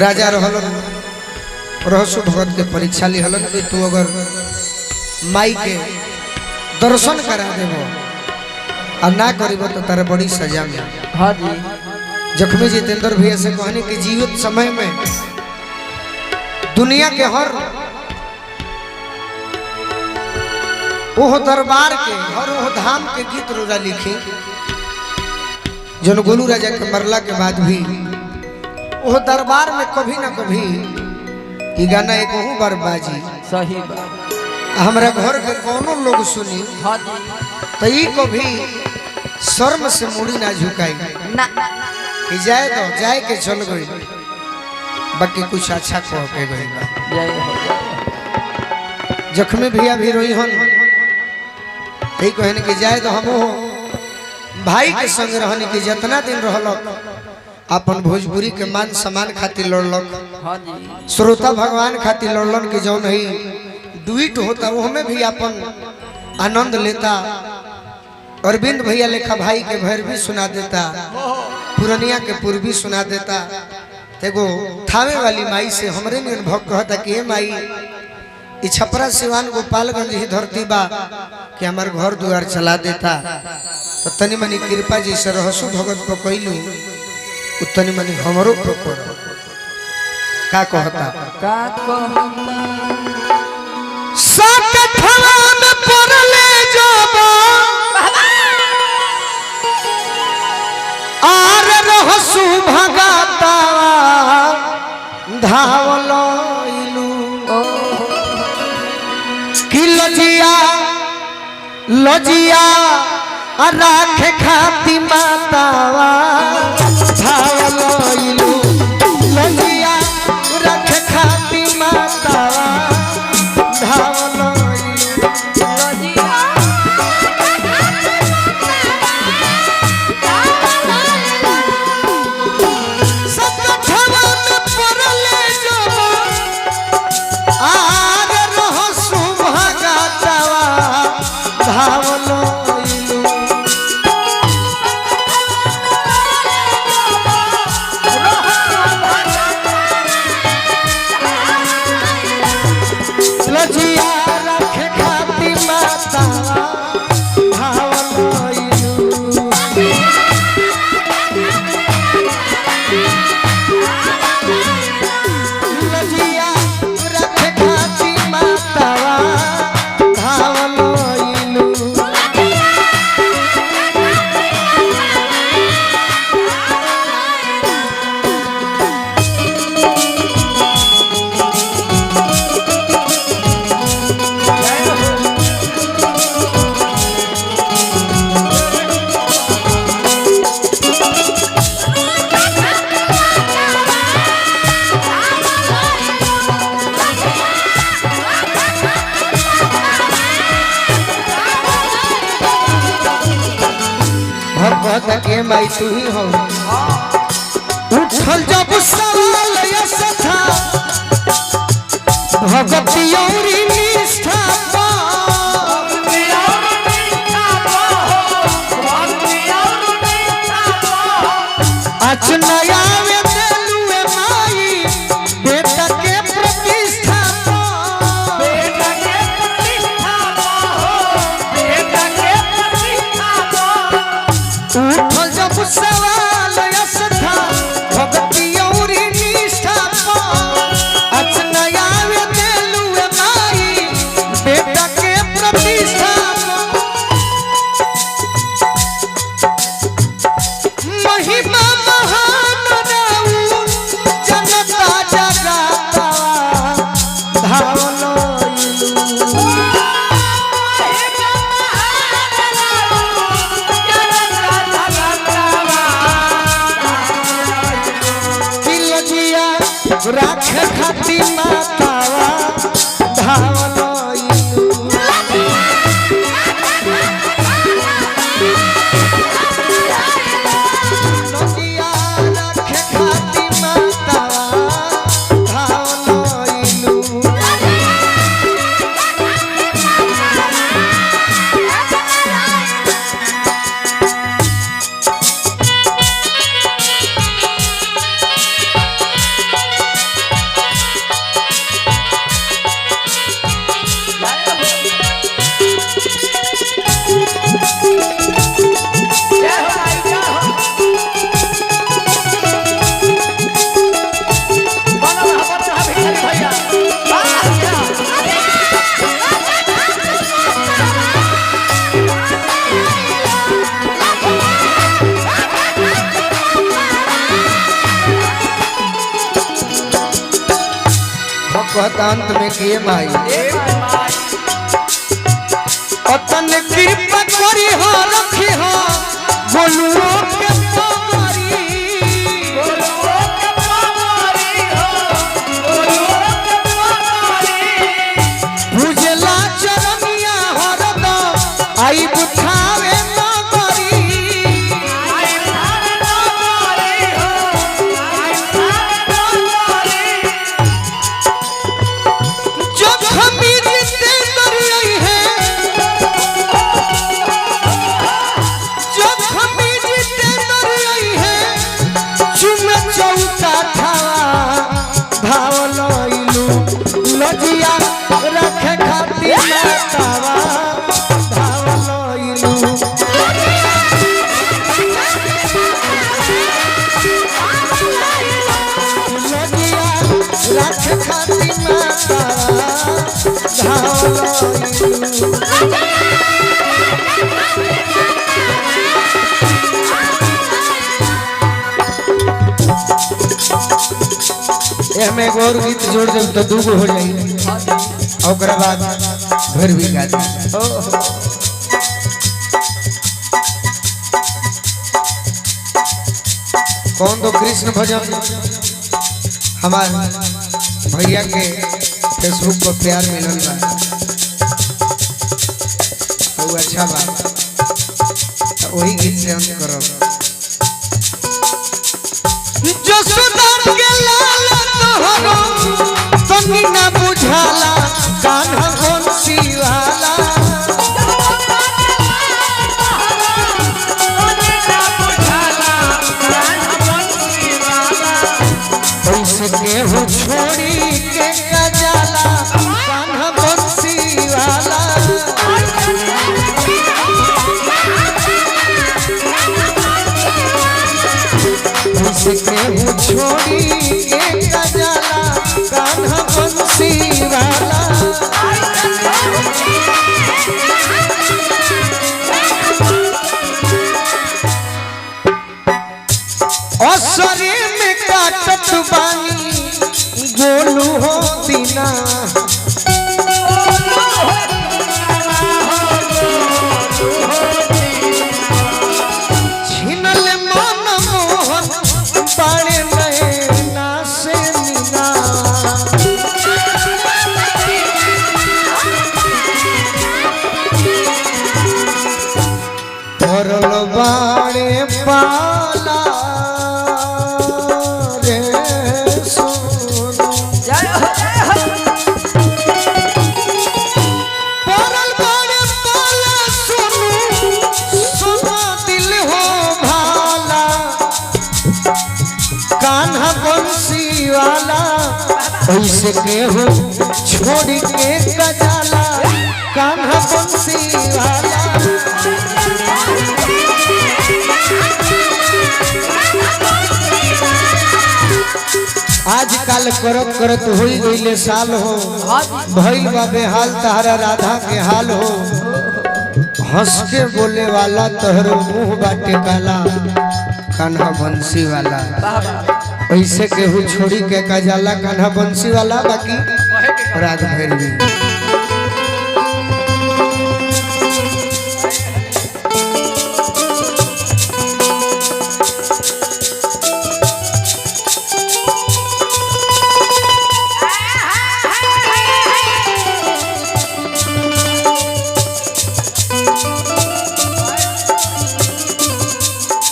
राजा रहलन रहसु भगत के परीक्षा ली हलन कि तू अगर माई के दर्शन करा देबो और ना करीबो तो तारे बड़ी सजा मिली। हाँ जी। जख्मी जितेंद्र भैया से कहनी कि जीवित समय में दुनिया के हर ओह दरबार के हर ओह धाम के गीत रोजा लिखी जन गोलू राजा के मरला के बाद भी ओह दरबार में कभी ना कभी ये गाना एक बार बाजी। सही बात। हमारा घर के कोनो लोग सुनी हाँ जी। तो ये कभी शर्म से मुड़ी ना झुकाई ना कि जाए तो जाए के चल गई बाकी कुछ अच्छा कह के गई बा। जय हो। जख्मी भैया भी रोई हन यही कहने कि जाए तो हम भाई के संग रहने की जितना दिन रहलक अपन भोजपुरी के मान सम्मान खातिर लड़लक। हाँ जी। श्रोता भगवान खातिर लड़लन कि जौन ही डुइट होता वो हमें भी अपन आनंद लेता। अरविंद भैया लेखा भाई के भैरवी सुना देता, पुरनिया के पूर्वी सुना देता। तेगो थावे वाली माई से हमरे में भक्त कहता कि माई ई छपरा सिवान गोपालगंज ही धरती बा कि हमार घर द्वार चला देता। तो तनी मनी कृपा जी से रहसु भगत को कहलू तनी मनी हमरो को का कहता का कहता साकठवा में पड़ले जाबा आर रहसु भगाता धावलो इलू कि लजिया लजिया राख खाती मातावा धावलो इलू लजिया राख खाती मातावा धावलो के माई तू ही हो उठल जब सवाल ऐसा था भगती और निष्ठा आज नया माई बेटा के प्रतिष्ठा उठल जब सवाल ऐसा था भक्ति और निष्ठा आज नया माई बेटा के प्रतिष्ठा महिमा महान राउ जनता जगाता धावलो राख खाती मातावा धावलो राख खाती मातावा धावलो एकांत में किए माई अतन कृपा करी हो रखी हो बोलुओ के पगरी पूजला चरनिया हरद आई बुठावे में गौर गीत जोड़ दे तो दूगो हो जाए और बाद फिर भी गा कौन तो कृष्ण भजन हमार भैया के फेसबुक पर प्यार मिलल बा तो अच्छा बात वही गीत से हम करो जो सुदार के लाल तोहरो तनी ना बुझाला कान्हा बंसी वाला कैसे के हो छोड़ी के गजाला कान्हा बंसी वाला कैसे के हो छोड़ी के गजाला कान्हा बंसी वाला असरे में काटत बानी गोलू हो बिना छिनल मन मोहन बाड़े नैना से नीना भरल बाड़े पाला कान्हा बंसी वाला ऐसे के हो छोड़ के गजाला कान्हा बंसी वाला आजकल करत करत होई गईले साल हो भइल बा बेहाल तहरा राधा के हाल हो हंस के बोले वाला तोहरो मुंह बाटे काला कान्हा बंसी वाला ऐसे केहू छोड़ी के कजाला कान्हा बंसी वाला बाकी राग भैरवी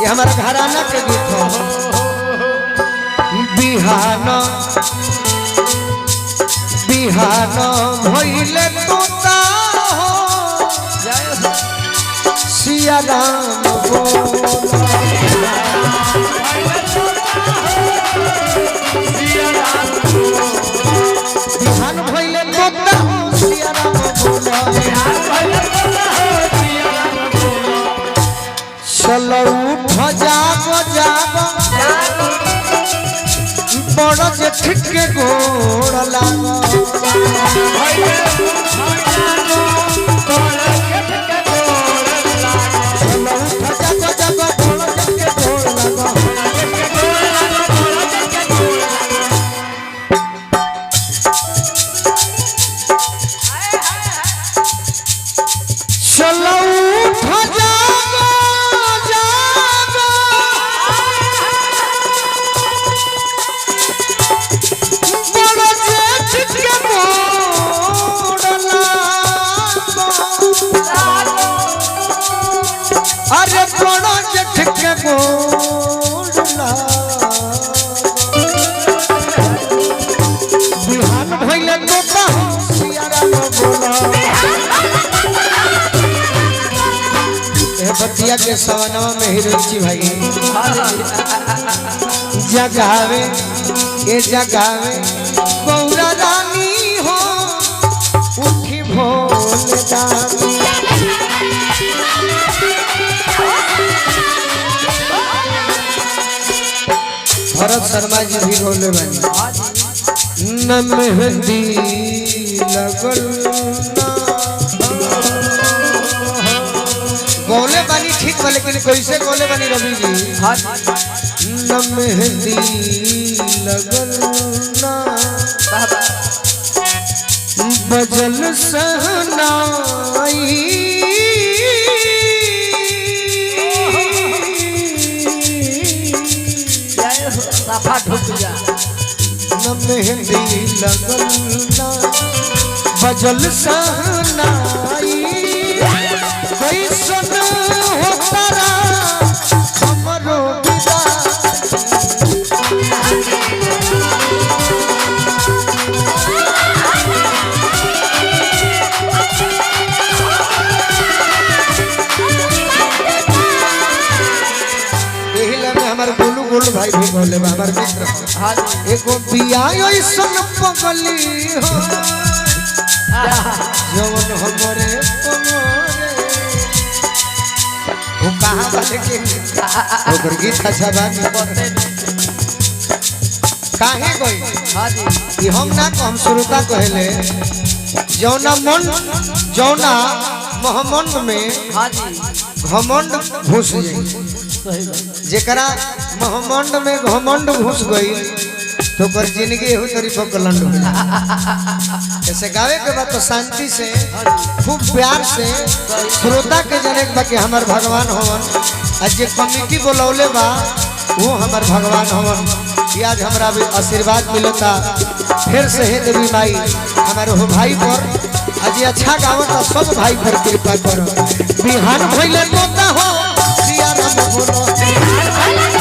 ये हमारा घराना के गीत है बिहाना बिहाना भइले तोता हो सिया राम बिहान भइले तोता हो सिया राम चलो उठ जागो जागो बड़ जेठ के गोड़ लागो बेबतिया के सवनवा में हिरोची भाई हाँ जी जगावे ये जगावे गौरा रानी हो उठी भोले दानी भरत शर्मा जी भी बोले बनी हाँ जी न मेहंदी लगल ना बोले बनी ठीक बा लेकिन कैसे बोले बनी रवि जी हाँ जी न मेहंदी लगल ना बाबा बजल सहनाई जय हो सफा ढुक जा न मेहंदी लगल ना बजल सहनाई कैसन हो तारा हमरो हमारे गोलू गोलू भाई भी बोले बा हमारे मित्र हाँ जी एगो बिया ऐसन पगली हो जवन हमरे पमरे वो कहां वाले के ओकर गीत अच्छा बात काहे कोई हाँ जी ये हम ना हम श्रोता कहले जौना मन जौना महमंड में हाँ जी घमंड घुस जाई सही बात जेकरा महमंड में घमंड घुस गई तो कर जिंदगी हो तरी पकलंड हो गई। ऐसे गावे के बाद तो शांति से खूब प्यार से श्रोता के जने बा कि हमार भगवान हवन आज जे कमिटी बोलौले बा वो हमार भगवान हवन आज हमरा भी आशीर्वाद मिलता फिर से हे देवी माई हमारे हो भाई पर आज अच्छा गावता सब भाई पर कृपा करो बिहान भइले तोता हो सिया राम बोलो